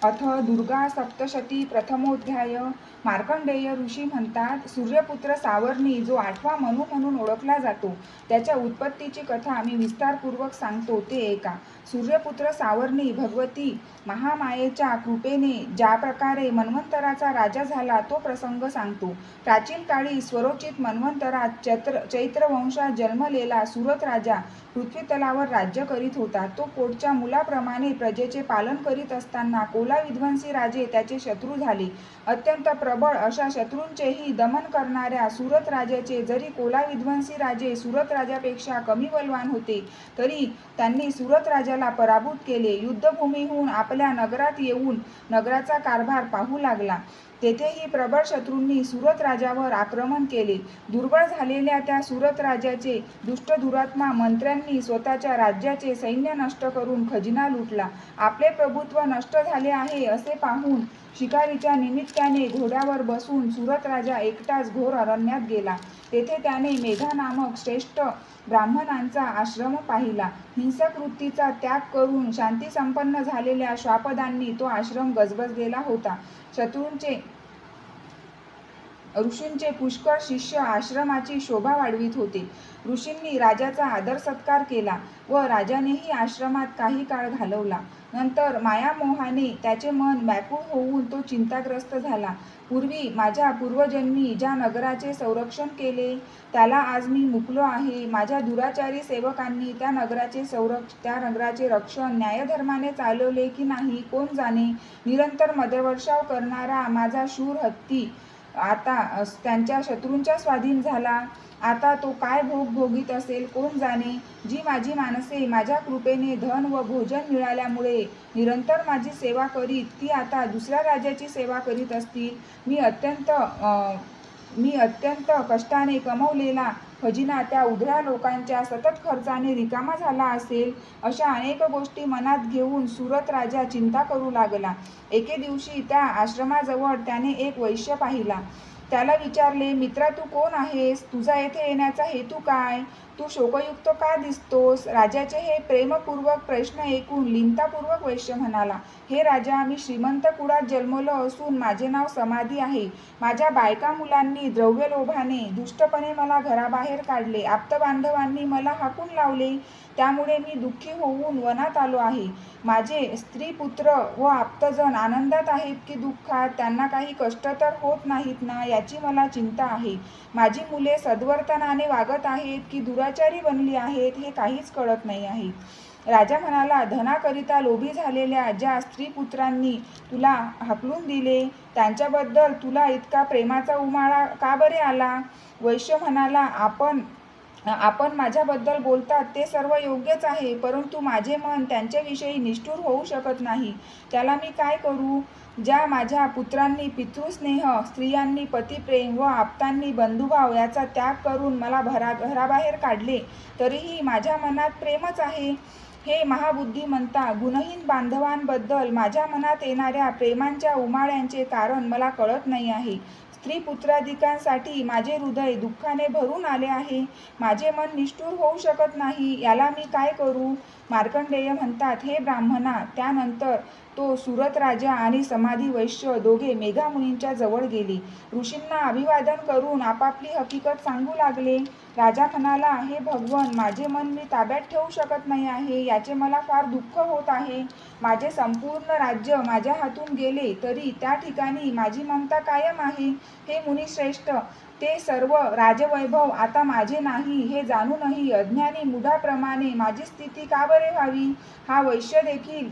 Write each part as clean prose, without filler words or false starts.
अथ दुर्गा सप्तशती प्रथमोध्याय. मार्कंडेय ऋषी म्हणतात, सूर्यपुत्र सावर्णी जो आठवा मनू म्हणून ओळखला जातो त्याच्या उत्पत्तीची कथा मी विस्तारपूर्वक सांगतो ते ऐका. सूर्यपुत्र सावर्णी भगवती महामायेच्या कृपेने ज्या प्रकारे मन्वंतराचा राजा झाला तो प्रसंग सांगतो. प्राचीन काळी स्वरोचित मन्वंतरात चैत्र वंशात जन्मलेला सुरत राजा पृथ्वीतलावर राज्य करीत होता. तो पोटच्या मुलाप्रमाणे प्रजेचे पालन करीत असताना कोला विध्वंसी राजे त्याचे शत्रू झाले. अत्यंत प्रबळ अशा शत्रूंचेही दमन करणाऱ्या सुरत राजाचे जरी कोला विध्वंसी राजे सुरत राजापेक्षा कमी बलवान होते तरी त्यांनी सुरत राजाला पराभूत केले. युद्धभूमीहून आपल्या नगरात येऊन नगराचा कारभार पाहू लागला. तेथेही प्रबळ शत्रूंनी सुरत राजावर आक्रमण केले. दुर्बळ झालेल्या त्या सुरत राजाचे दुष्ट दुरात्मा मंत्र्यांनी स्वतःच्या राज्याचे सैन्य नष्ट करून खजिना लुटला. आपले प्रभुत्व नष्ट झाले आहे असे पाहून शिकारीच्या निमित्ताने घोड्यावर बसून सुरत राजा एकटाच घोर अरण्यात गेला. तेथे त्याने मेधा नामक श्रेष्ठ ब्राह्मणांचा आश्रम पाहिला. हिंसक वृत्तीचा त्याग करून शांतीसंपन्न झालेल्या श्वापदांनी तो आश्रम गजबजलेला होता. ऋषींचे पुष्कळ शिष्य आश्रमाची शोभा वाढवित होते. ऋषींनी राजाचा आदर सत्कार केला व राजानेही आश्रमात काही काळ घालवला. नंतर मायामोहाने त्याचे मन व्याकुळ होऊन तो चिंताग्रस्त झाला. पूर्वी माझ्या पूर्वजन्मी ज्या नगराचे संरक्षण केले त्याला आज मी मुकलो आहे. माझ्या दुराचारी सेवकांनी त्या नगराचे रक्षण न्यायधर्माने चालवले की नाही कोण जाणे. निरंतर मदवर्षाव करणारा माझा शूर हत्ती आता त्यांच्या शत्रूंच्या स्वाधीन झाला. आता तो काय भोग भोगीत असेल कोण जाणे. जी माझी माणसे माझ्या कृपेने धन व भोजन मिळाल्यामुळे निरंतर माझी सेवा करीत ती आता दुसऱ्या राजाची सेवा करीत असतील. मी अत्यंत कष्टाने कमवलेला खजिना त्या उघड्या लोकांच्या सतत खर्चाने रिकामा झाला असेल. अशा अनेक गोष्टी मनात घेऊन सुरत राजा चिंता करू लागला. एके दिवशी त्या आश्रमाजवळ त्याने एक वैश्य पाहिला. त्याला विचारले, मित्रा तू कोण आहेस? तुझा येथे येण्याचा हेतू काय? तू शोकयुक्त का दिसतोस? राजाचे हे प्रेमपूर्वक प्रश्न ऐकून लिंतापूर्वक वैश्य म्हणाला, हे राजा, मी श्रीमंत कुळात जन्मलो असून माझे नाव समाधी आहे. माझ्या बायका मुलांनी द्रव्यलोभाने दुष्टपणे मला घराबाहेर काढले. आप्तबांधवांनी मला हाकून लावले. त्यामुळे मी दुःखी होऊन वनात आलो आहे. माझे स्त्री पुत्र व आप्तजन आनंदात आहेत की दुःखात? त्यांना काही कष्ट तर होत नाहीत ना याची मला चिंता आहे. माझी मुले सद्वर्तनाने वागत आहेत की दुराचारी बनली आहेत हे काहीच कळत नाही आहे. राजा म्हणाला, धनाकरिता लोभी झालेल्या ज्या स्त्रीपुत्रांनी तुला हाकलून दिले त्यांच्याबद्दल तुला इतका प्रेमाचा उमाळा का बरे आला? वैश्य म्हणाला, आपण माझ्याबद्दल बोलतात ते सर्व योग्यच आहे, परंतु माझे मन त्यांच्याविषयी निष्ठुर होऊ शकत नाही. त्याला मी काय करू? ज्या माझ्या पुत्रांनी पितृस्नेह, स्त्रियांनी पतिप्रेम व आप्तांनी बंधुभाव याचा त्याग करून मला घराबाहेर काढले तरीही माझ्या मनात प्रेमच आहे. हे महाबुद्धिमंता, गुणहीन बांधवांबद्दल माझ्या मनात येणाऱ्या प्रेमांच्या उमाळ्यांचे कारण मला कळत नाही आहे. स्त्री पुत्राधिकांसाठी माझे हृदय दुःखाने भरून आले आहे. माझे मन निष्ठुर होऊ शकत नाही. याला मी काय करू? मार्कंडेय म्हणतात, हे ब्राह्मणा, त्यानंतर तो सुरत राजा आणि समाधी वैश्य दोघे मेघामुनींच्या जवळ गेले. ऋषींना अभिवादन करून आपापली हकीकत सांगू लागले. राजा म्हणाला, हे भगवन, माझे मन मी ताब्यात ठेवू शकत नाही आहे. याचे मला फार दुःख होत आहे. माझे संपूर्ण राज्य माझ्या हातून गेले तरी त्या ठिकाणी माझी ममता कायम आहे. हे मुनिश्रेष्ठ, ते सर्व राजवैभव आता माझे नाही हे जाणूनही अज्ञानी मुढाप्रमाणे माझी स्थिती का बरे व्हावी? हा वैश्य देखील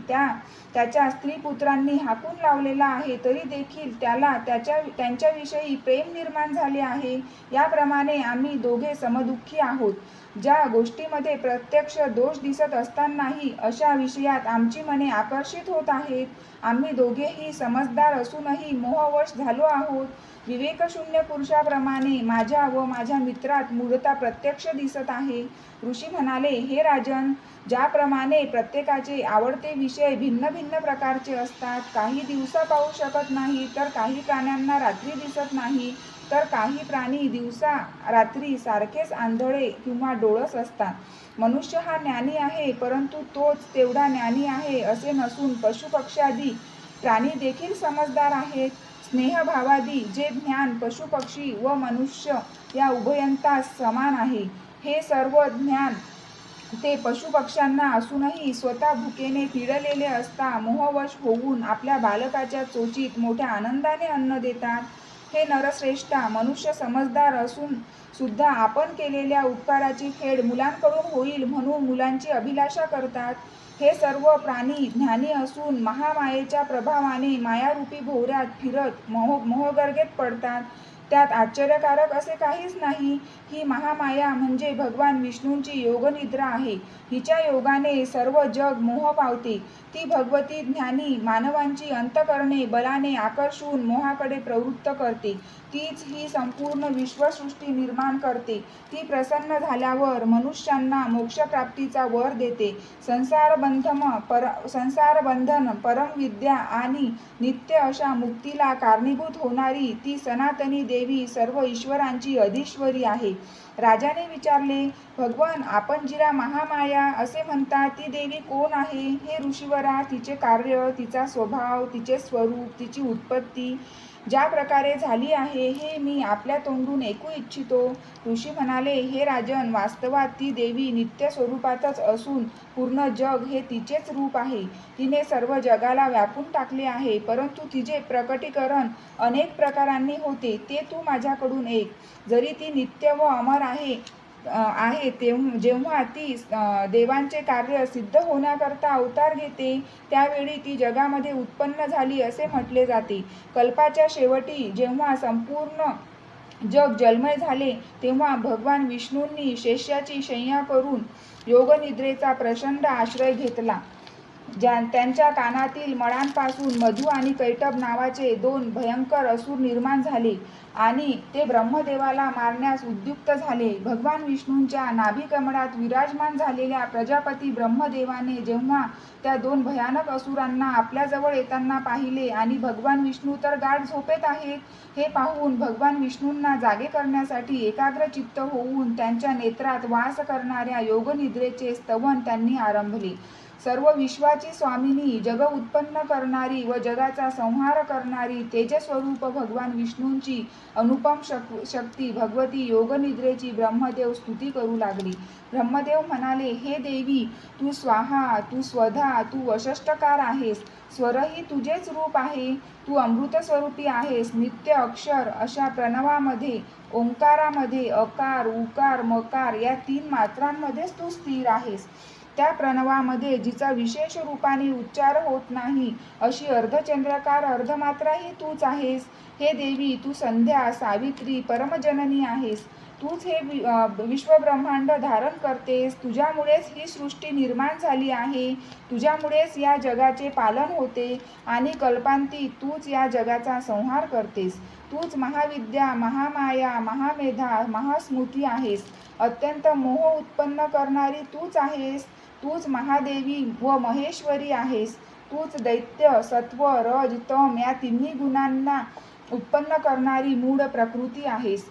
त्याच्या स्त्रीपुत्रांनी हाकून लावलेला आहे तरी देखील त्याला त्यांच्याविषयी प्रेम निर्माण झाले आहे. याप्रमाणे आम्ही दोघे समदुःखी आहोत. ज्या गोष्टीमध्ये प्रत्यक्ष दोष दिसत असतानाही अशा विषयात आमची मने आकर्षित होत आहेत. आम्ही दोघेही समजदार असूनही मोहवश झालो आहोत. विवेकशून्य पुरुषाप्रमाणे माझ्या व माझ्या मित्रात मूढता प्रत्यक्ष दिसत आहे. ऋषी म्हणाले, हे राजन, ज्याप्रमाणे प्रत्येकाचे आवडते विषय भिन्न भिन्न प्रकारचे असतात, काही दिवसा पाहू शकत नाही तर काही प्राण्यांना रात्री दिसत नाही, तर काही प्राणी दिवसा रात्री सारखेच आंधळे किंवा डोळस असतात. मनुष्य हा ज्ञानी आहे, परंतु तोच तेवढा ज्ञानी आहे असे नसून पशुपक्ष्यादी प्राणी देखील समजदार आहेत. स्नेहभावादी जे ज्ञान पशुपक्षी व मनुष्य या उभयंतास समान आहे. हे सर्व ज्ञान ते पशुपक्ष्यांना असूनही स्वतः भुकेने पिडलेले असता मोहवश होऊन आपल्या बालकाच्या चोचीत मोठ्या आनंदाने अन्न देतात. हे नरश्रेष्ठा, मनुष्य समजदार असून सुद्धा आपण केलेल्या उपकाराची फेड मुलांकडून होईल म्हणून मुलांची अभिलाषा करतात. हे सर्व प्राणी ज्ञानी असून महामायेच्या प्रभावाने मायारूपी भोवऱ्यात फिरत मोहगर्गेत पडतात. त्यात आश्चर्यकारक असे काहीच नाही. ही महामाया म्हणजे भगवान विष्णूंची योगनिद्रा आहे. हिच्या योगाने सर्व जग मोह पावते. ती भगवती ज्ञानी मानवांची अंतःकरणे बलाने आकर्षून मोहाकडे प्रवृत्त करते. तीच ही संपूर्ण विश्वसृष्टी निर्माण करते. ती प्रसन्न झाल्यावर मनुष्यांना मोक्षप्राप्तीचा वर देते. संसारबंधन परमविद्या आणि नित्य अशा मुक्तीला कारणीभूत होणारी ती सनातनी देवी सर्व ईश्वरांची अधिश्वरी आहे. राजाने विचारले, भगवान, आपण जिला महामाया असे म्हणता ती देवी कोण आहे? हे ऋषीवरा, तिचे कार्य, तिचा स्वभाव, तिचे स्वरूप, तिची उत्पत्ती ज्या प्रकारे झाली आहे हे मी आपल्या तोंडून ऐकू इच्छितो. ऋषी म्हणाले, हे राजन, वास्तवात ती देवी नित्य स्वरूपातच असून पूर्ण जग हे तिचेच रूप आहे. तिने सर्व जगाला व्यापून टाकले आहे, परंतु तिचे प्रकटीकरण अनेक प्रकारांनी होते, ते तू माझ्याकडून ऐक. जरी ती नित्य व अमर आहे जेव्हा ती देवांचे कार्य सिद्ध होण्याकरता अवतार घेते त्यावेळी ती जगामध्ये उत्पन्न झाली असे म्हटले जाते. कल्पाच्या शेवटी जेव्हा संपूर्ण जग जलमय झाले तेव्हा भगवान विष्णूंनी शेष्याची शय्या करून योगनिद्रेचा प्रचंड आश्रय घेतला. त्यांच्या कानातील मळांपासून मधु आणि कैटभ नावाचे 2 भयंकर असुर निर्माण झाले आणि ते ब्रह्मदेवाला मारण्यास उद्युक्त झाले. भगवान विष्णूंच्या नाभिकमळात विराजमान झालेल्या प्रजापती ब्रह्मदेवाने जेव्हा त्या 2 भयानक असुरांना आपल्याजवळ येताना पाहिले आणि भगवान विष्णू तर गाढ झोपेत आहेत हे पाहून भगवान विष्णूंना जागे करण्यासाठी एकाग्रचित्त होऊन त्यांच्या नेत्रात वास करणाऱ्या योगनिद्रेचे स्तवन त्यांनी आरंभले. सर्व विश्वाची स्वामिनी, जग उत्पन्न करणारी व जगाचा संहार करणारी तेजस्वरूप भगवान विष्णूंची अनुपम शक्ती भगवती योगनिद्रेची ब्रह्मदेव स्तुती करू लागली. ब्रह्मदेव म्हणाले, हे देवी, तू स्वाहा, तू स्वधा, तू वशष्टकार आहेस. स्वरही तुझेच रूप आहे. तू अमृतस्वरूपी आहेस. नित्य अक्षर अशा प्रणवामध्ये, ओंकारामध्ये अकार, उकार, मकार या 3 मात्रांमध्येच तू स्थिर आहेस. त्या प्रणवामध्ये जिचा विशेष रूपाने उच्चार होत नाही अशी अर्धचंद्रकार अर्धमात्राही तूच आहेस. हे देवी, तू संध्या, सावित्री, परमजननी आहेस. तूच हे विश्वब्रह्मांड धारण करतेस. तुझ्यामुळेच ही सृष्टी निर्माण झाली आहे. तुझ्यामुळेच या जगाचे पालन होते आणि कल्पांती तूच या जगाचा संहार करतेस. तूच महाविद्या, महामाया, महामेधा, महास्मृती आहेस. अत्यंत मोह उत्पन्न करणारी तूच आहेस. तूच महादेवी व महेश्वरी आहेस. तूच दैत्य, सत्व, रज, तम या 3 गुणांना उत्पन्न करणारी मूळ प्रकृती आहेस.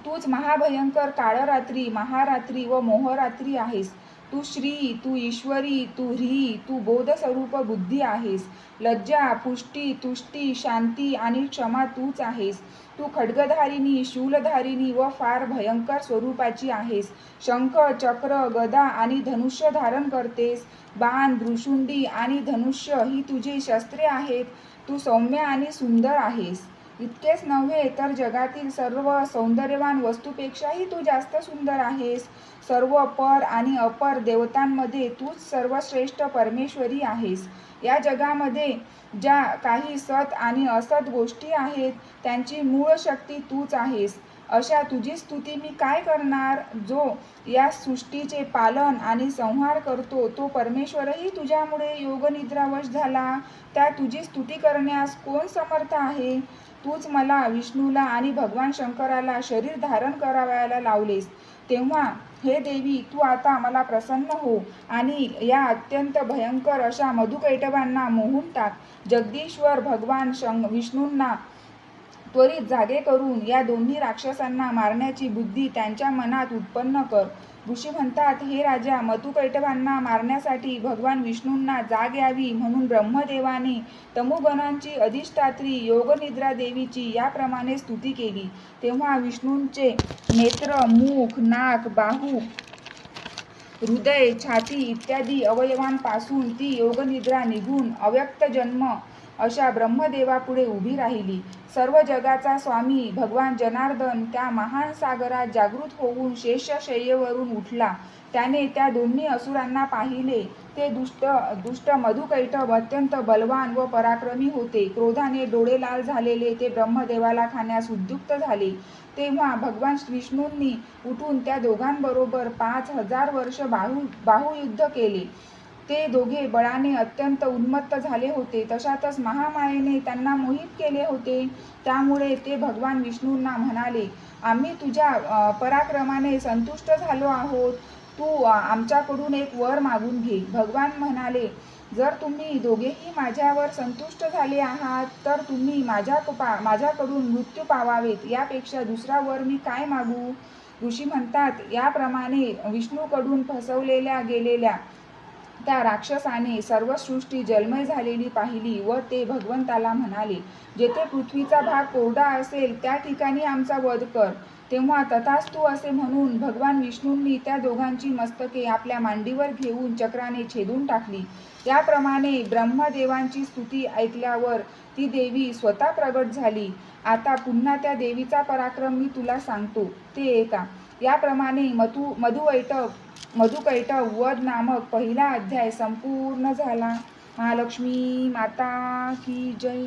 तूच महाभयंकर काळरात्री, महारात्री व मोहरात्री आहेस. तू श्री, तू ईश्वरी, तू ह्री, तू बोधस्वरूप बुद्धी आहेस. लज्जा, पुष्टी, तुष्टी, शांती आणि क्षमा तूच आहेस. तू खड्गधारिणी, शूलधारिणी व फार भयंकर स्वरूपाची आहेस. शंख, चक्र, गदा आणि धनुष्य धारण करतेस. बाण, भ्रुशुंडी आणि धनुष्य ही तुझी शस्त्रे आहेत. तू सौम्य आणि सुंदर आहेस. इतकेच नव्हे तर जगातील सर्व सौंदर्यवान वस्तूपेक्षाही तू जास्त सुंदर आहेस. सर्व पर आणि अपर देवतांमध्ये तूच सर्वश्रेष्ठ परमेश्वरी आहेस. या जगामध्ये ज्या काही सत आणि असत गोष्टी आहेत त्यांची मूळ शक्ती तूच आहेस. अशा तुझी स्तुती मी काय करणार? जो या सृष्टीचे पालन आणि संहार करतो तो परमेश्वरही तुझ्यामुळे योगनिद्रावश झाला. त्या तुझी स्तुती करण्यास कोण समर्थ आहे? तूच मला, विष्णूला आणि भगवान शंकराला शरीर धारण करावयाला लावलेस. तेव्हा हे देवी, तू आता मला प्रसन्न हो आणि या अत्यंत भयंकर अशा मधुकैटभांना मोहून टाक. जगदीश्वर भगवान विष्णूंना त्वरित जागे करून या 2 राक्षसांना मारण्याची बुद्धी त्यांच्या मनात उत्पन्न कर. ऋषी म्हणतात, हे राजा, मधुकैटभांना मारण्यासाठी भगवान विष्णूंना जाग यावी म्हणून ब्रह्मदेवाने तमोगणांची अधिष्ठात्री योगनिद्रा देवीची याप्रमाणे स्तुती केली. तेव्हा विष्णूंचे नेत्र, मुख, नाक, बाहू, हृदय, छाती इत्यादी अवयवांपासून ती योगनिद्रा निघून अव्यक्त जन्म अशा ब्रह्मदेवापुढे उभी राहिली. सर्व जगाचा स्वामी भगवान जनार्दन त्या महान सागरात जागृत होऊन शेषशय्येवरून उठला. त्याने त्या दोन्ही असुरांना पाहिले. ते दुष्ट मधुकैटभ अत्यंत बलवान व पराक्रमी होते. क्रोधाने डोळे लाल झालेले ते ब्रह्मदेवाला खाण्यास उद्युक्त झाले. तेव्हा भगवान विष्णूंनी उठून त्या दोघांबरोबर 5000 वर्ष बाहुयुद्ध केले. ते दोघे बळाने अत्यंत उन्मत्त झाले होते. तशातच महामायेने त्यांना मोहित केले होते. त्यामुळे ते भगवान विष्णूंना म्हणाले, आम्ही तुझ्या पराक्रमाने संतुष्ट झालो आहोत. तू आमच्याकडून एक वर मागून घे. भगवान म्हणाले, जर तुम्ही दोघेही माझ्यावर संतुष्ट झाले आहात तर तुम्ही माझ्याकडून मृत्यू पावावेत. यापेक्षा दुसरा वर मी काय मागू? ऋषी म्हणतात, याप्रमाणे विष्णूकडून फसवलेल्या गेलेल्या त्या राक्षसाने सर्व सृष्टी जलमय झालेली पाहिली व ते भगवंताला म्हणाले, जेथे पृथ्वीचा भाग कोरडा असेल त्या ठिकाणी आमचा वध कर. तेव्हा तथास्तु असे म्हणून भगवान विष्णूंनी त्या दोघांची मस्तके आपल्या मांडीवर घेऊन चक्राने छेदून टाकली. याप्रमाणे ब्रह्मदेवांची स्तुती ऐकल्यावर ती देवी स्वतः प्रगट झाली. आता पुन्हा त्या देवीचा पराक्रम मी तुला सांगतो, ते ऐका. याप्रमाणे मधुकैटभ वध नामक पहिला अध्याय संपूर्ण झाला. महालक्ष्मी माता की जय.